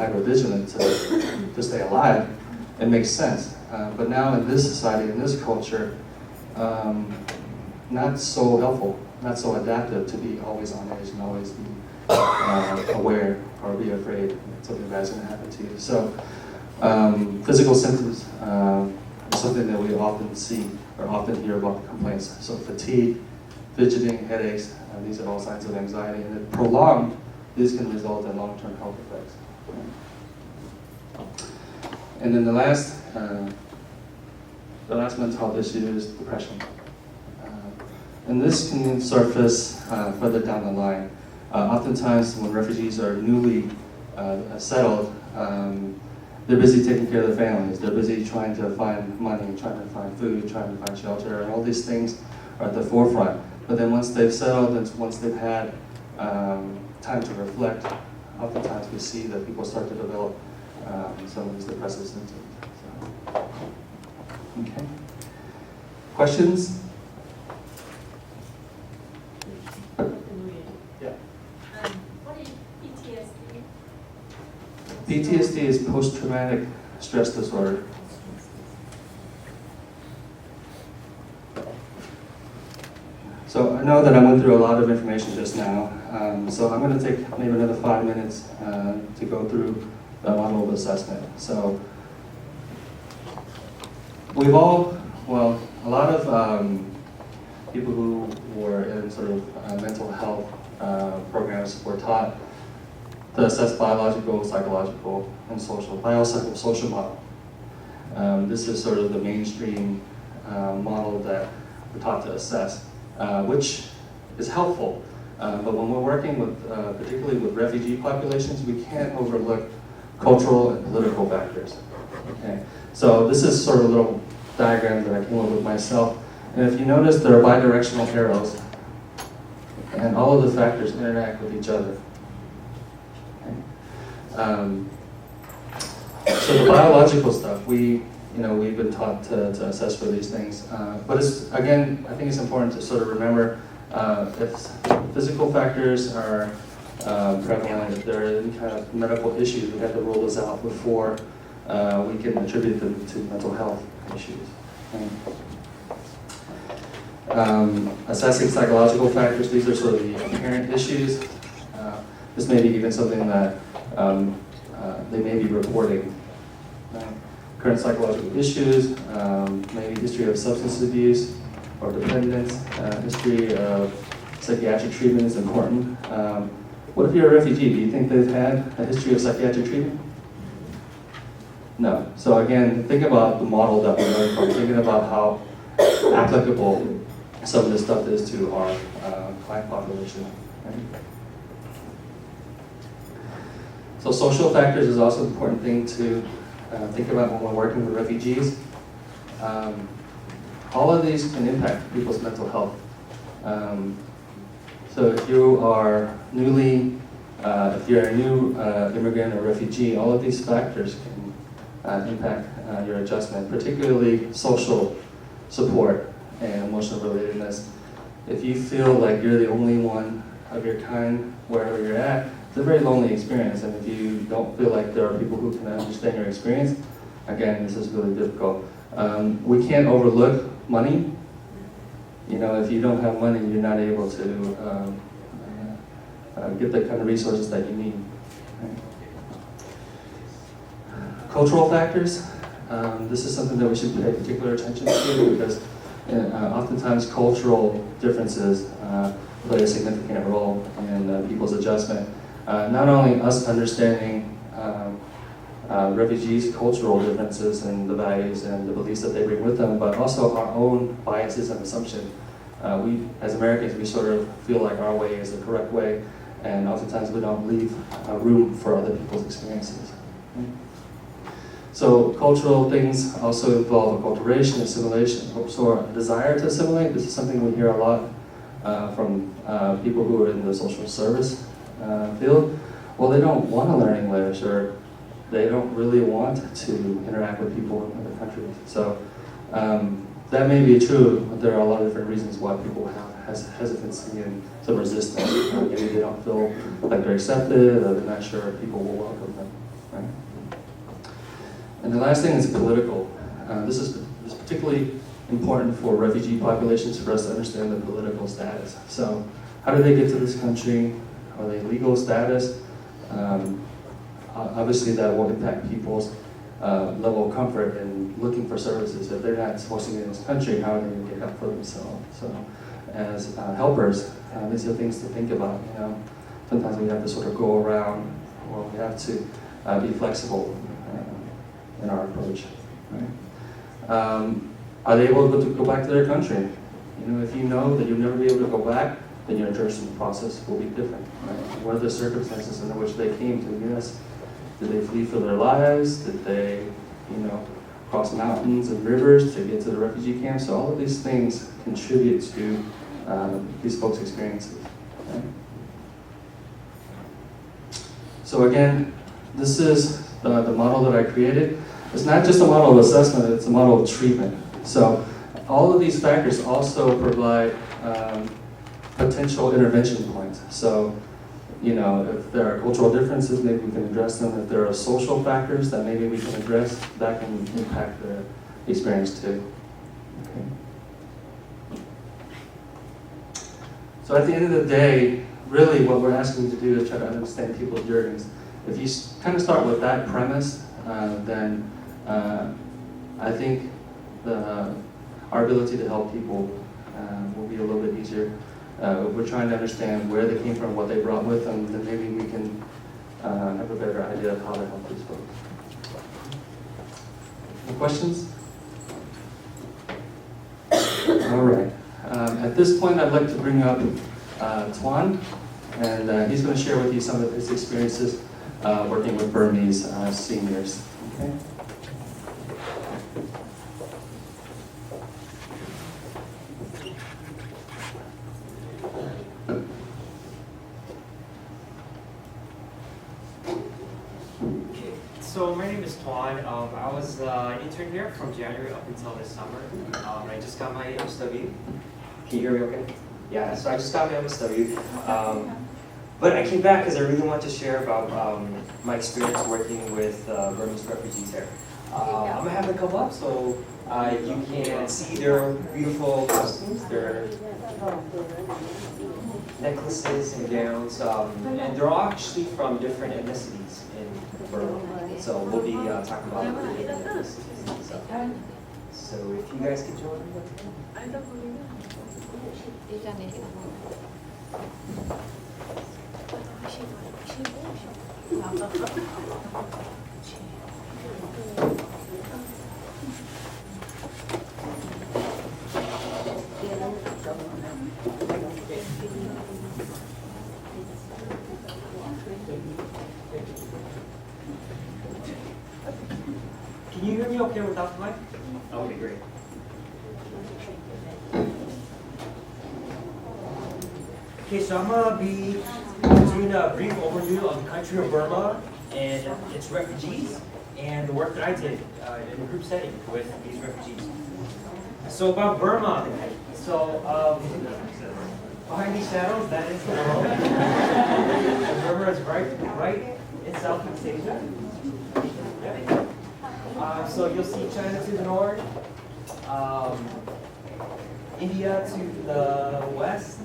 hyper-vigilant to stay alive, it makes sense. But now in this society, in this culture, not so helpful, not so adaptive to be always on edge and always be aware or be afraid that something bad's going to happen to you. So physical symptoms is something that we often see or often hear about the complaints. So fatigue, fidgeting, headaches, these are all signs of anxiety, and if prolonged, these can result in long-term health effects. And then the last mental health issue is depression. And this can surface further down the line. Oftentimes when refugees are newly settled, they're busy taking care of their families. They're busy trying to find money, trying to find food, trying to find shelter, and all these things are at the forefront. But then once they've settled and once they've had time to reflect, oftentimes we see that people start to develop some of these depressive symptoms. So, okay. Questions? Yeah. What is PTSD? PTSD is post-traumatic stress disorder. So I know that I went through a lot of information just now, so I'm going to take maybe another 5 minutes to go through the model of assessment. So we've all, well, a lot of people who were in sort of mental health programs were taught to assess biological, psychological, and social, biopsychosocial model. This is sort of the mainstream model that we're taught to assess. Which is helpful, but when we're working with, particularly with refugee populations, we can't overlook cultural and political factors. Okay, so this is sort of a little diagram that I came up with myself, and if you notice, there are bidirectional arrows, and all of the factors interact with each other. Okay. So the biological stuff, we've been taught to assess for these things. But it's, again, I think it's important to sort of remember if physical factors are prevalent, if there are any kind of medical issues, we have to rule those out before we can attribute them to mental health issues. Assessing psychological factors, these are sort of the apparent issues. This may be even something that they may be reporting. Current psychological issues, maybe history of substance abuse or dependence, history of psychiatric treatment is important. What if you're a refugee? Do you think they've had a history of psychiatric treatment? No. So again, think about the model that we learned from, thinking about how applicable some of this stuff is to our client population. Right? So social factors is also an important thing to think about when we're working with refugees. All of these can impact people's mental health. So if you are if you're a new immigrant or refugee, all of these factors can impact your adjustment, particularly social support and emotional relatedness. If you feel like you're the only one of your kind wherever you're at, it's a very lonely experience, and if you don't feel like there are people who can understand your experience, again, this is really difficult. We can't overlook money. If you don't have money, you're not able to get the kind of resources that you need. Right? Cultural factors. This is something that we should pay particular attention to because oftentimes cultural differences play a significant role in people's adjustment. Not only us understanding refugees' cultural differences and the values and the beliefs that they bring with them, but also our own biases and assumptions. We, as Americans, we sort of feel like our way is the correct way, and oftentimes we don't leave room for other people's experiences. So cultural things also involve acculturation, assimilation, so a desire to assimilate. This is something we hear a lot from people who are in the social service field. Well, they don't want to learn English, or they don't really want to interact with people in other countries. So that may be true, but there are a lot of different reasons why people have hesitancy and some resistance. Maybe they don't feel like they're accepted, or they're not sure if people will welcome them. Right? And the last thing is political. This is particularly important for refugee populations for us to understand the political status. So how did they get to this country? Are they legal status? Obviously that will impact people's level of comfort in looking for services. If they're not supposed to be in this country, how are they going to get help for themselves? So as helpers, these are things to think about. You know, sometimes we have to sort of go around, or we have to be flexible in our approach. Right? Are they able to go back to their country? You know, if you know that you'll never be able to go back, then your adjustment process will be different. Right? What are the circumstances under which they came to the U.S.? Did they flee for their lives? Did they, you know, cross mountains and rivers to get to the refugee camp? So all of these things contribute to these folks' experiences. Right? So again, this is the model that I created. It's not just a model of assessment, it's a model of treatment. So all of these factors also provide potential intervention points. So, you know, if there are cultural differences, maybe we can address them. If there are social factors that maybe we can address, that can impact the experience too. Okay. So at the end of the day, really what we're asking you to do is try to understand people's journeys. If you kind of start with that premise, then I think our ability to help people will be a little bit easier. If we're trying to understand where they came from, what they brought with them, then maybe we can have a better idea of how to help these folks. Any questions? All right. At this point, I'd like to bring up Tuan, and he's going to share with you some of his experiences working with Burmese seniors. Okay? So my name is Tuan. I was an intern here from January up until this summer. I just got my MSW. Can you hear me okay? Yeah, so I just got my MSW. But I came back because I really want to share about my experience working with Burmese refugees here. I'm gonna have a couple up so you can see their beautiful costumes, their necklaces and gowns, and they're all actually from different ethnicities in Burma. So we'll be talking about the different ethnicities. So if you guys can join me. Can you hear me okay without the mic? Okay, great. Okay, so I'm going to be doing a brief overview of the country of Burma and its refugees and the work that I did in a group setting with these refugees. So about Burma, so behind these shadows, that is the world. And Burma is right in Southeast Asia. So you'll see China to the north, India to the west,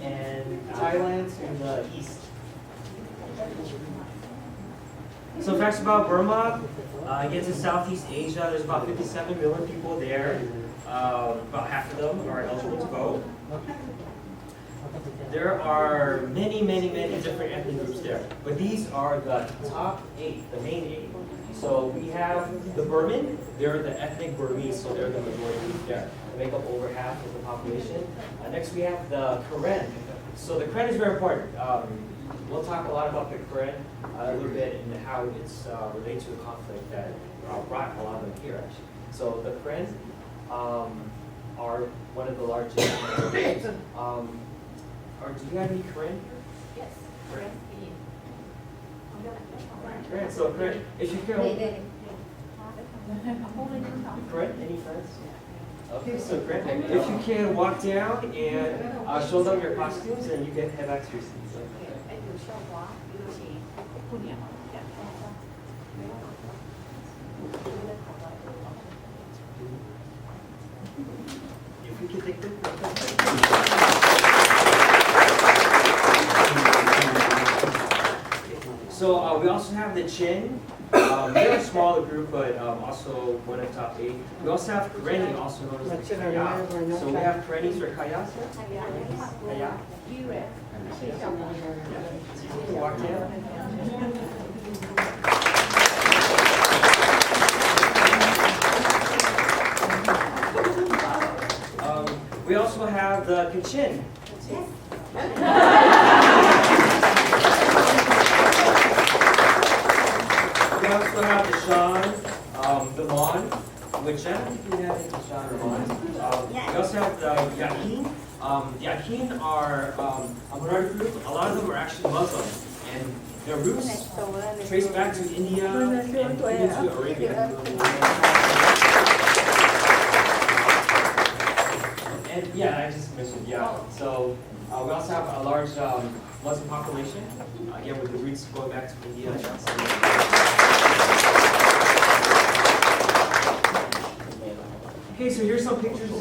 and Thailand to the east. So facts about Burma, get to Southeast Asia, there's about 57 million people there. About half of them are eligible to vote. There are many different ethnic groups there, but these are the top 8, the main 8. So we have the Burman, they're the ethnic Burmese, so they're the majority group there. They make up over half of the population. Next we have the Karen. So the Karen is very important. We'll talk a lot about the Karen a little bit and how it's related to the conflict that brought a lot of them here actually. So the Karen are one of the largest groups. Do you have any Karen? Yes. Karen. Karen, so Karen, if you can. Karen, any friends? Okay, so Karen, if you can walk down and show them your costumes and you can head back to your seats. have the Chin. They're a smaller group, but also one of the top 8. We also have Karenni, also known as the Kaya. So we have Karennis or Kayas here. Kaya. Yeah. Walk in. We also have the Kachin. We also have the Shan, the Mon, which I don't think we have the Shan or Mon. We also have the Yakin. The Yakin are a minority group. A lot of them are actually Muslim, and their roots trace back to India and into Arabia. And yeah, I just mentioned, yeah. So we also have a large Muslim population, again with the roots going back to India. Okay, so here's some pictures of